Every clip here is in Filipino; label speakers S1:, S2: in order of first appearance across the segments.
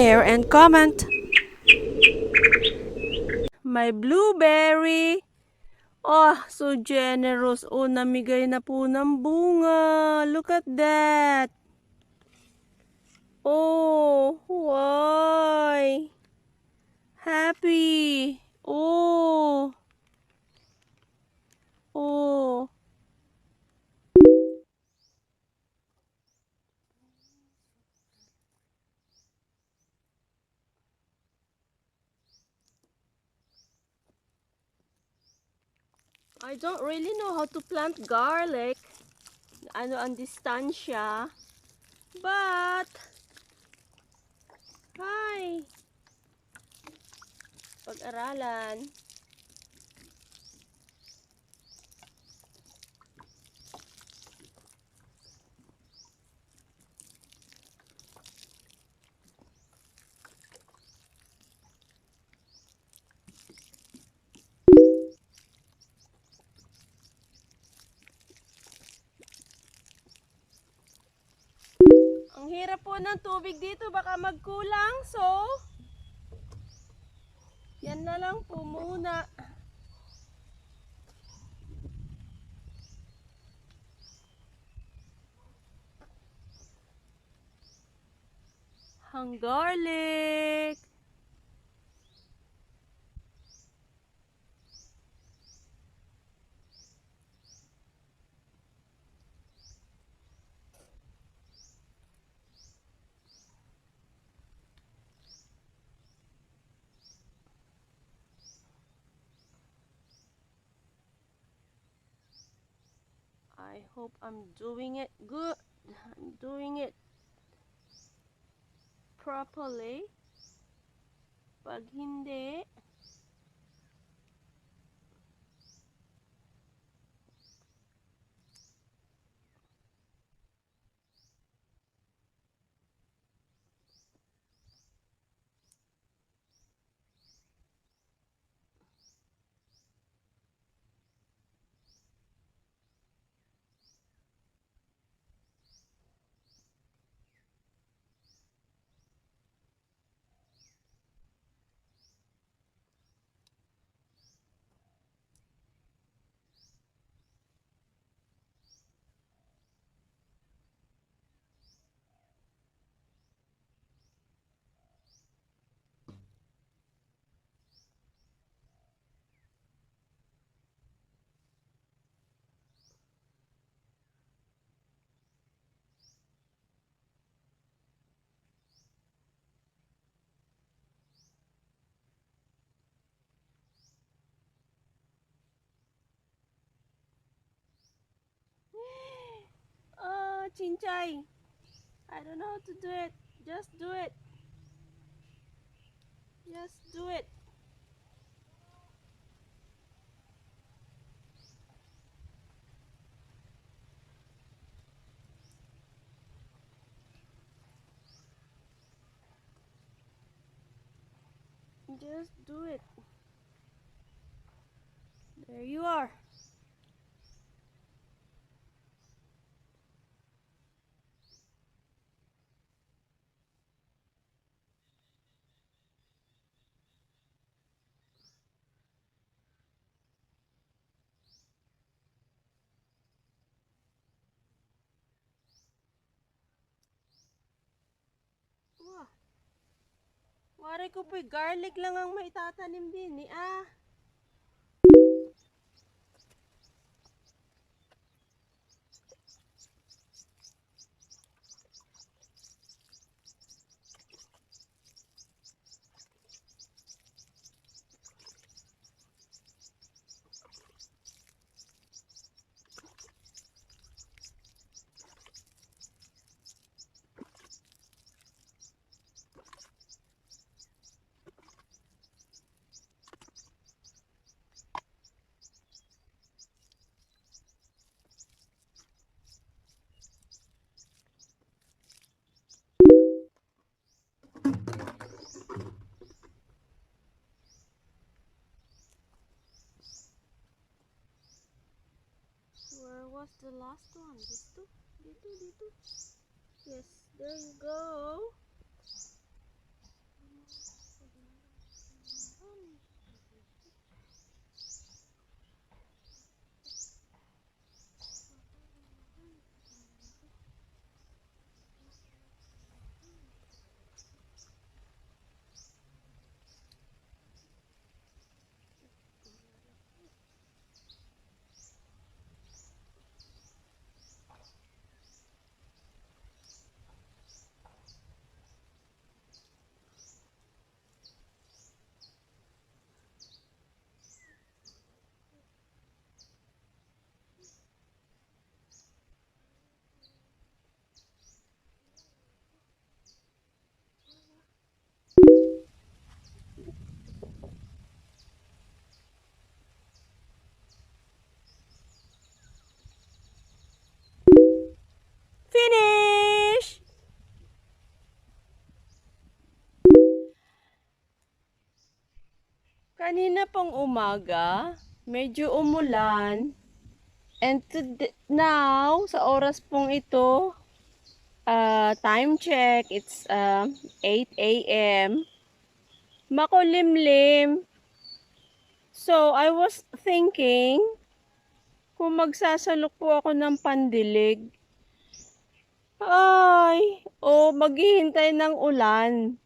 S1: share, and comment. My blueberry. Oh, so generous. Oh, namigay na po ng bunga. Look at that. Oh, why? Happy. Oh. Oh. I don't really know how to plant garlic. Ano ang distansya. But, hi. Pag-aralan. Ang hirap po ng tubig dito, baka magkulang. So, yan na lang po muna. Ang garlic. I hope I'm doing it good. I'm doing it properly. Pag hindi, oh, chinchay. I don't know how to do it. Just do it. Just do it. Just do it. There you are. Wah. Wari ko po'y garlic lang ang maitatanim din eh. Ah. Where was the last one? Dito? Dito, dito. Yes, there you go. Finish! Kanina pong umaga, medyo umulan. And now, sa oras pong ito, time check, it's 8 a.m. Makulimlim. So, I was thinking, kung magsasalok po ako ng pandilig, maghihintay ng ulan.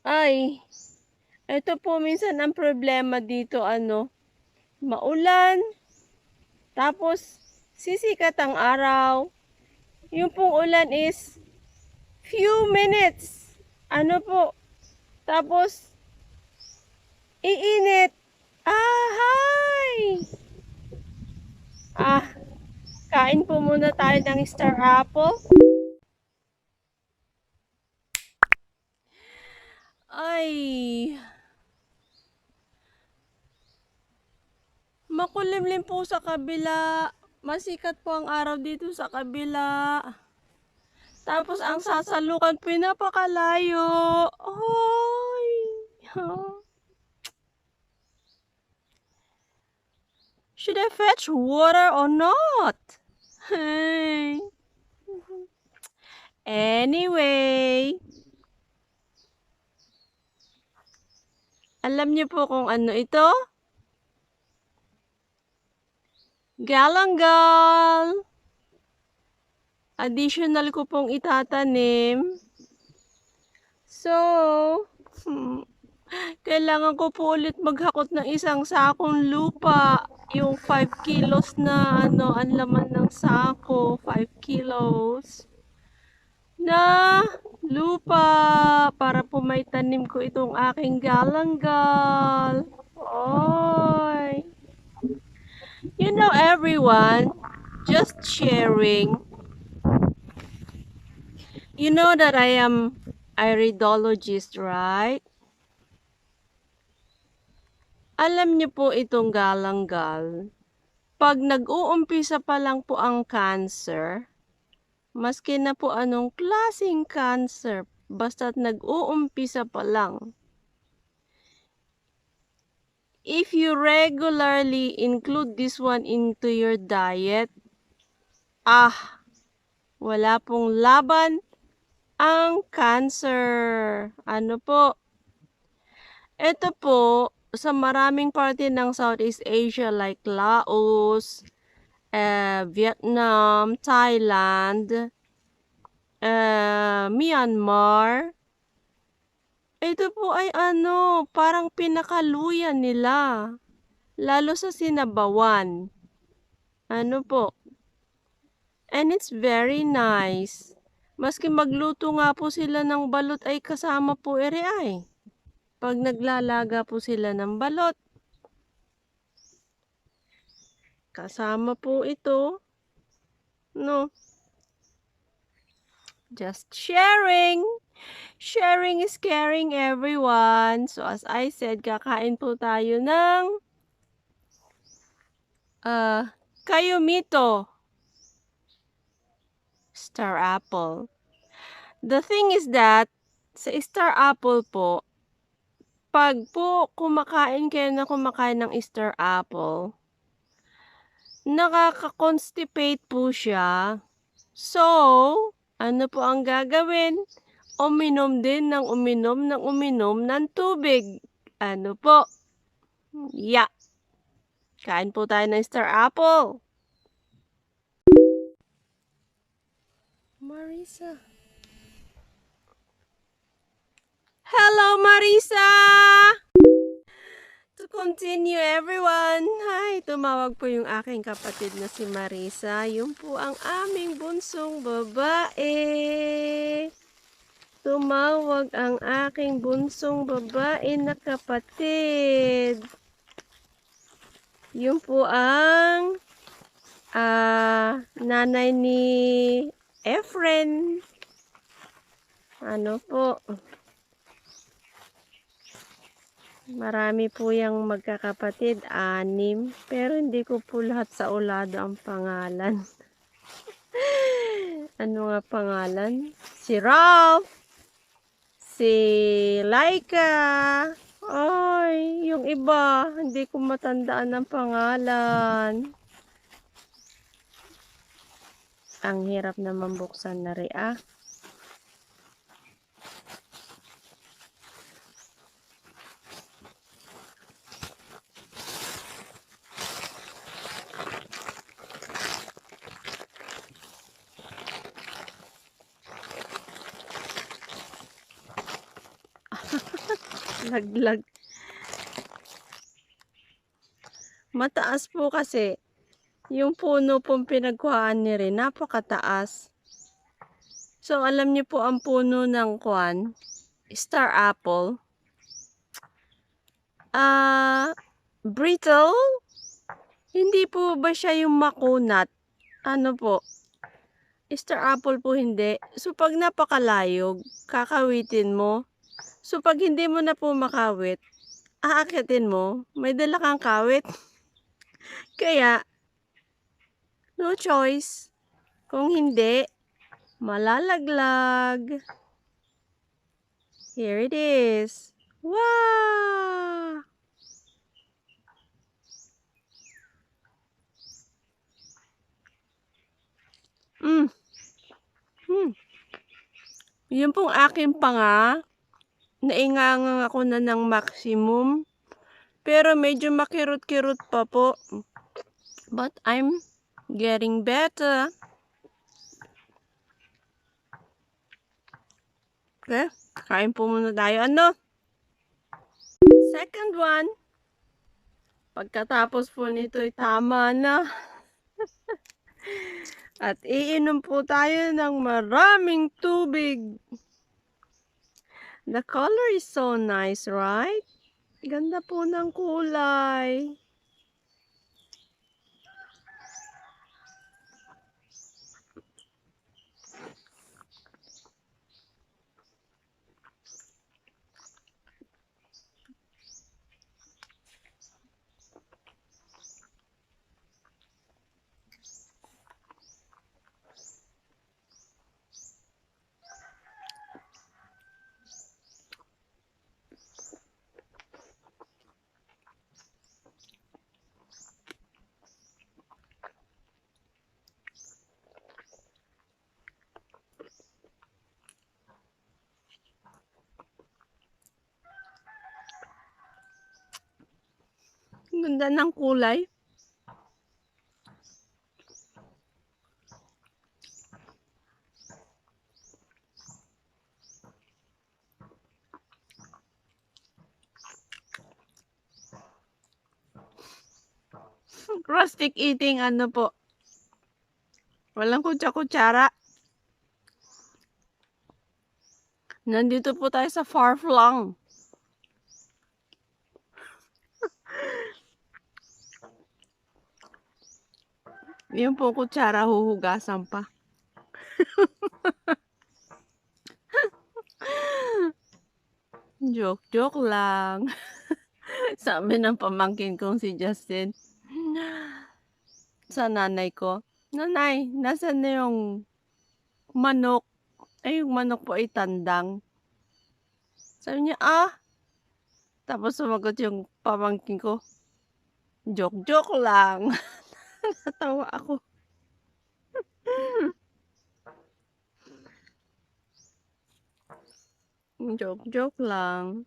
S1: Ay, ito po minsan ang problema dito, maulan, tapos sisikat ang araw. Yung pong ulan is few minutes. Tapos iinit. Ahay! Kain po muna tayo ng Star Apple. Ay, makulimlim po sa kabila. Masikat po ang araw dito sa kabila. Tapos ang sasalukan pinapakalayo. Ay! Should I fetch water or not? Hey. Anyway, alam niyo po kung ano ito? Galanggal. Additional ko pong itatanim. So, kailangan ko po ulit maghakot ng isang sakong lupa. Yung 5 kilos na ang laman ng sako. 5 kilos na lupa para po may tanim ko itong aking galanggal. Oy! You know, everyone, just sharing. You know that I am iridologist, right? Alam niyo po itong galanggal, pag nag-uumpisa pa lang po ang cancer, maski na po anong klaseng cancer, basta't nag-uumpisa pa lang, if you regularly include this one into your diet, wala pong laban ang cancer. Ano po? Ito po, sa maraming parte ng Southeast Asia like Laos, Vietnam, Thailand, Myanmar, ito po ay parang pinakaluyan nila. Lalo sa sinabawan. Ano po? And it's very nice. Maski magluto nga po sila ng balot ay kasama po ay. Pag naglalaga po sila ng balot, kasama po ito. No? Just sharing. Sharing is caring, everyone. So, as I said, kakain po tayo ng Kayumito Star Apple. The thing is that, sa Star Apple po, pag po kumakain ng Star Apple, nakaka-constipate po siya. So, ano po ang gagawin? uminom din ng uminom ng tubig. Ano po? Yeah. Kain po tayo ng Star Apple. Marisa. Hello, Marisa! To continue, everyone. Hi, tumawag po yung aking kapatid na si Marisa. Yun po ang aming bunsong babae. Tumawag ang aking bunsong babae na kapatid. Yun po ang nanay ni Efren. Ano po? Marami po yung magkakapatid, 6. Pero hindi ko po lahat sa ulado ang pangalan. Ano nga pangalan? Si Ralph, si Laika. Ay, yung iba, hindi ko matandaan ang pangalan. Ang hirap naman buksan na rin, Laglag. Mataas po kasi. Yung puno pong pinagkuhaan ni Rin, napakataas. So, alam niyo po ang puno ng Star Apple. Brittle? Hindi po ba siya yung makunat? Ano po? Star Apple po hindi. So, pag napakalayog, kakawitin mo. So, pag hindi mo na po makawit, aakitin mo, may dala kang kawit. Kaya, no choice. Kung hindi, malalaglag. Here it is. Wow! Yun pong aking panga. Naingangang ako na ng maximum. Pero medyo makirot-kirot pa po. But I'm getting better. Okay, kain po muna tayo. Ano? Second one. Pagkatapos po nito'y tama na. At iinom po tayo ng maraming tubig. The color is so nice, right? Ganda po ng kulay. Ganda ng kulay. Rustic eating, ano po. Walang kutsa-kutsara. Nandito po tayo sa far-flung. Yung po kutsara, huhugasan pa. Joke lang. Sabi ng pamangkin kong si Justin sa nanay ko, "Nanay, nasaan na yung manok?" Ay, yung manok po ay tandang. Sabi niya, Tapos sumagot yung pamangkin ko, joke lang. Natawa ako. Joke lang.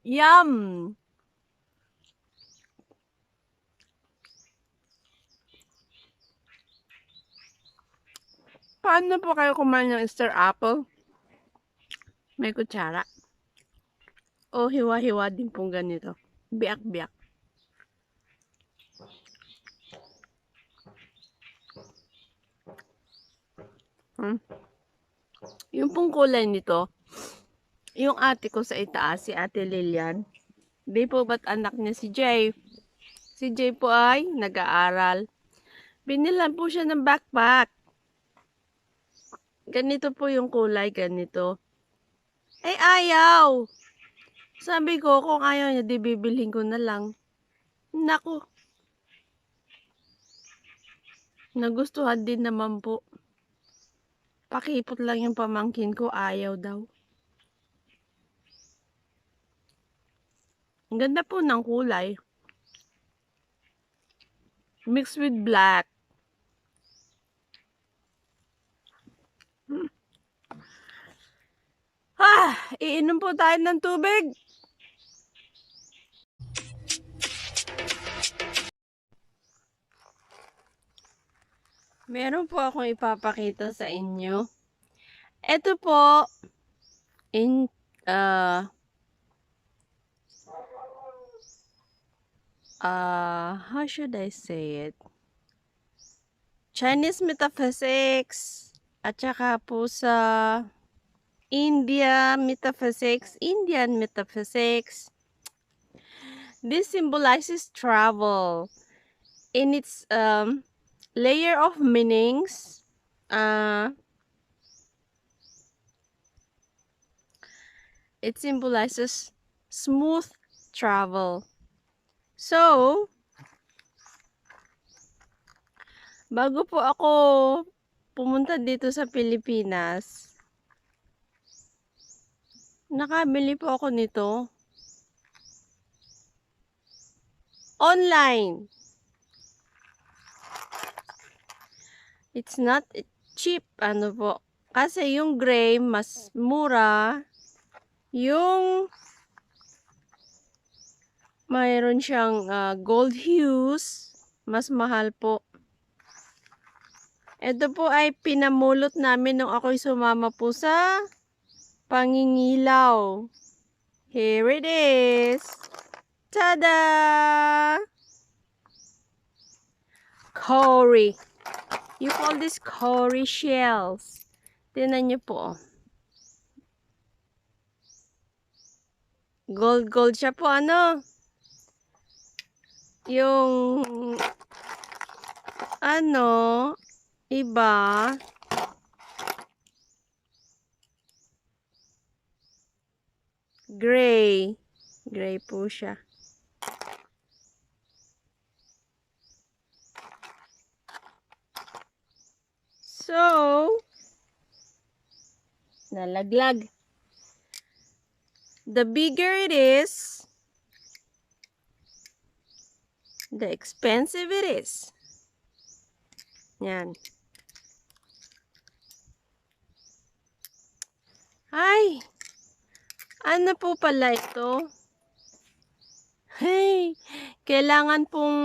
S1: Yum! Paano po kayo kumain ng Easter apple? May kutsara. O hiwa-hiwa din pong ganito. Biyak-biyak. Yung pong kulay nito, yung ate ko sa itaas, si Ate Lilian, di po ba't anak niya si Jay? Si Jay po ay nag-aaral. Binilan po siya ng backpack. Ganito po yung kulay, ganito. Ay, ayaw! Sabi ko, kung ayaw niya, di bibilhin ko na lang. Naku. Nagustuhan din naman po. Pakipot lang yung pamangkin ko, ayaw daw. Ang ganda po ng kulay. Mixed with black. Iinom po tayo ng tubig. Meron po akong ipapakita sa inyo. Ito po, how should I say it? Chinese metaphysics, at saka po sa Indian metaphysics. This symbolizes travel in its layer of meanings. It symbolizes smooth travel. So, bago po ako pumunta dito sa Pilipinas, nakabili po ako nito. Online. It's not cheap, ano po. Kasi yung gray, mas mura. Yung mayroon siyang gold hues, mas mahal po. Ito po ay pinamulot namin nung ako'y sumama po sa pangingilaw. Here it is. Tada! Cowrie. You call this cowrie shells. Tingnan niyo po. Gold siya po, ano? Yung iba gray po siya. So, nalaglag. The bigger it is, the expensive it is. Yan. Ay! Ano po pala ito? Hey! Kailangan pong,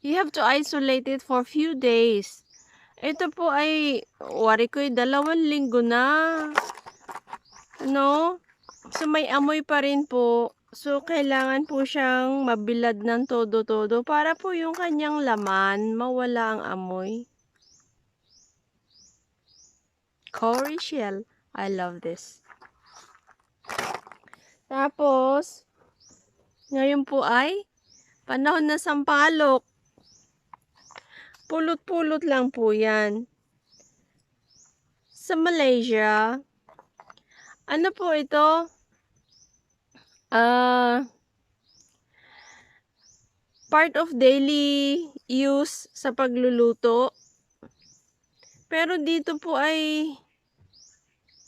S1: you have to isolate it for few days. Ito po ay, wari ko'y 2 linggo na. No? So, may amoy pa rin po. So, kailangan po siyang mabilad ng todo-todo para po yung kanyang laman, mawala ang amoy. Cowrie shell. I love this. Tapos, ngayon po ay panahon na sampalok. Pulot-pulot lang po yan. Sa Malaysia, ano po ito? Part of daily use sa pagluluto. Pero dito po ay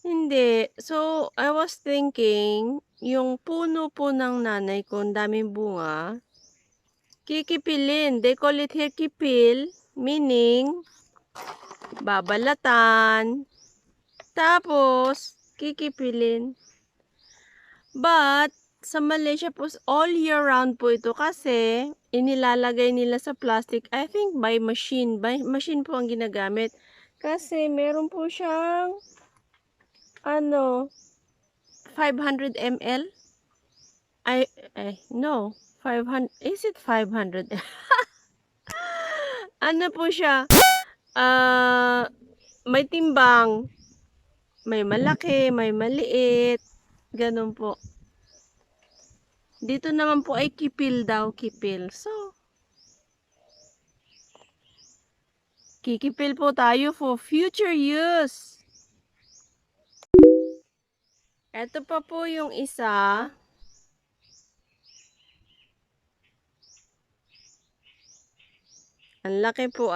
S1: hindi. So, I was thinking, yung puno po ng nanay ko, ang daming bunga, kikipilin. They call it here kipil, meaning, babalatan, tapos, kikipilin. But, sa Malaysia po, all year round po ito kasi, inilalagay nila sa plastic, I think by machine. By machine po ang ginagamit. Kasi, meron po siyang, 500 ml? No. 500, is it 500? Ano po siya? May timbang. May malaki, may maliit. Ganun po. Dito naman po ay kipil daw, kipil. So, kikipil po tayo for future use. Ito pa po yung isa. Ang laki po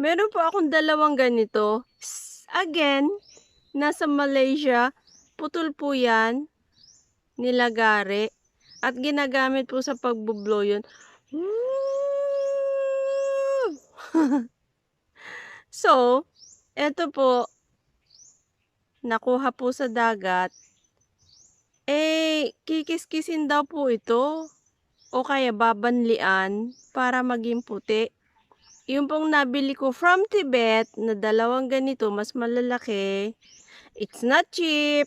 S1: Meron po akong 2 ganito. Again, nasa Malaysia, putol po yan, nilagari, at ginagamit po sa pagbublow yun. So, eto po, nakuha po sa dagat, kikiskisin daw po ito, o kaya babanlian, para maging puti. Yung pong nabili ko from Tibet, na 2 ganito, mas malalaki, it's not cheap.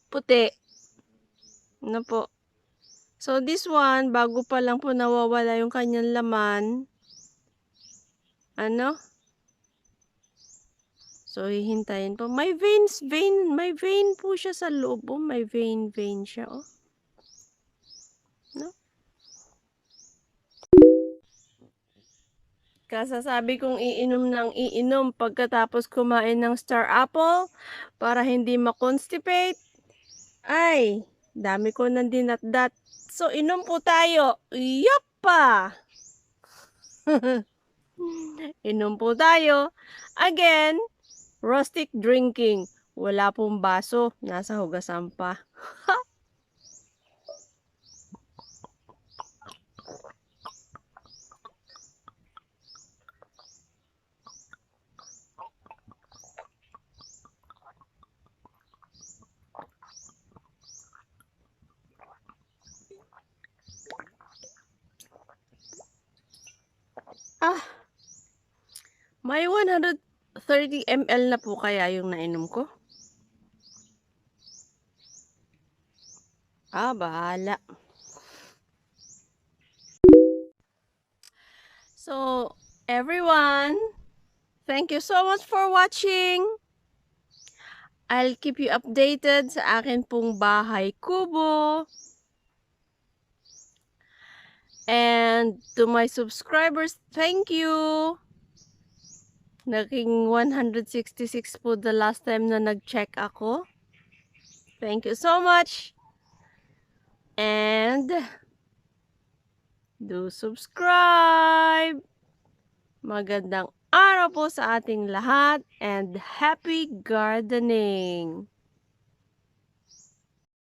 S1: Puti. Ano po. So, this one, bago pa lang po nawawala yung kanyang laman. So, hihintayin po. May vein po siya sa loob. May vein siya, No? Kasasabi kong iinom pagkatapos kumain ng star apple para hindi ma-constipate. Ay, dami ko nang dinatdat. So, inom po tayo. Yoppa! Inom po tayo. Again, rustic drinking. Wala pong baso. Nasa hugasan pa. May 130 ml na po kaya yung nainom ko? Bahala. So, everyone, thank you so much for watching. I'll keep you updated sa akin pong bahay kubo. And to my subscribers, thank you. Naging 166 po the last time na nag-check ako. Thank you so much. And do subscribe. Magandang araw po sa ating lahat and happy gardening!